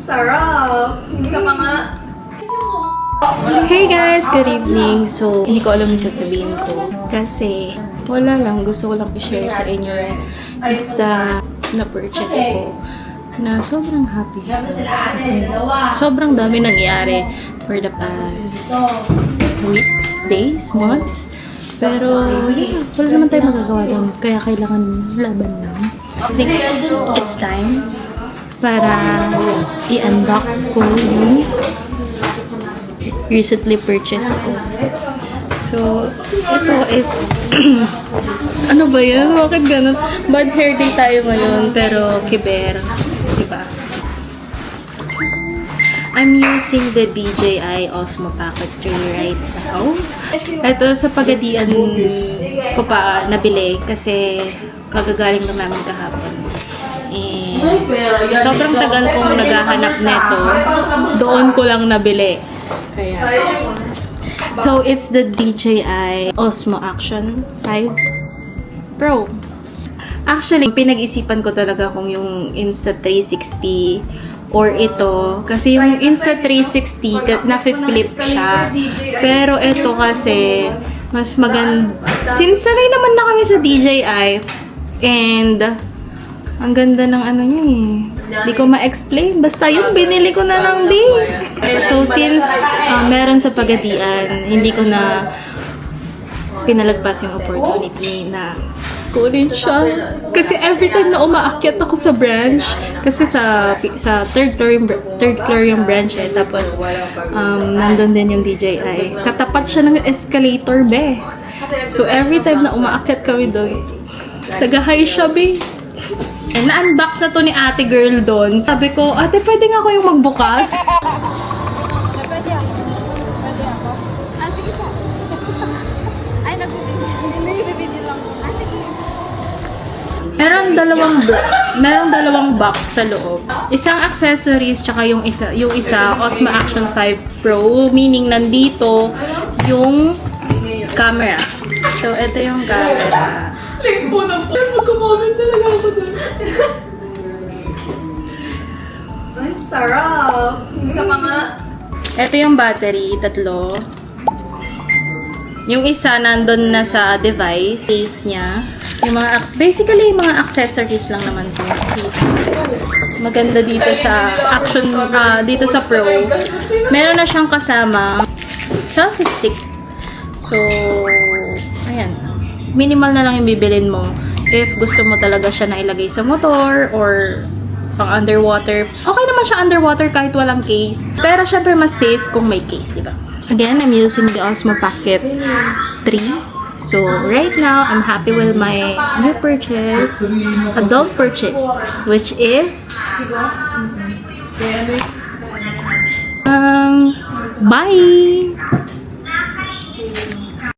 Sarap! Isa pa nga. Hey guys! Good evening! So, hindi ko alam yung sasabihin ko. Kasi, wala lang. Gusto ko lang i-share sa inyo isa na purchase ko na sobrang happy. Kasi, sobrang dami nangyari for the past weeks, days, months. Pero, yeah, wala naman tayo magagawa doon. Kaya kailangan laban lang. I think it's time para i-unbox ko yung recently purchased ko. So, ito is ano ba yan? Bakit ganun? Bad hair day tayo ngayon, pero kiber. Diba? I'm using the DJI Osmo Pocket 3 right now. Ito sa pagadian ko pa nabili kasi kagagaling na namin kahapon. Sobrang tagal kong naghahanap neto. Doon ko lang nabili. Kaya. So, it's the DJI Osmo Action 5 Pro. Actually, pinag-isipan ko talaga kung yung Insta360 or ito. Kasi yung Insta360, na-flip siya. Pero ito kasi, mas maganda. Since sanay naman na kami sa DJI, and ang ganda ng ano niya eh. Hindi ko ma-explain. Basta yun, binili ko na lang din. So, since meron sa Pagadian, hindi ko na pinalagpas yung opportunity na kunin siya. Kasi every time na umaakyat ako sa branch, kasi sa third floor yung branch eh. Tapos, nandun din yung DJI. Katapat siya ng escalator, be. So, every time na umaakyat kami doon, nag-hi siya, be. Na-unbox na to ni ate girl doon. Sabi ko, ate, pwede nga ako yung magbukas? Pwede ako. Pwede ako. Ah, sige po. Ay, nagbibigil lang. Ah, sige. Merong dalawang box sa loob. Isang accessories, tsaka yung isa Osmo Action 5 Pro. Meaning, nandito yung camera. So, ito yung camera. Link po na po. Magko-comment talaga ako doon. Ay, sarap! Isa pa nga. Ito yung battery, 3. Yung isa nandun na sa device, case niya. Yung mga basically, yung mga accessories lang naman to. Maganda dito sa Action, dito sa Pro. Meron na siyang kasama selfie stick. So, ayan. Minimal na lang yung bibilin mo if gusto mo talaga siya na ilagay sa motor or pang underwater. Okay naman siya underwater kahit walang case. Pero syempre mas safe kung may case, di ba? Again, I'm using the Osmo Pocket 3. So, right now, I'm happy with my new purchase, adult purchase, which is bye!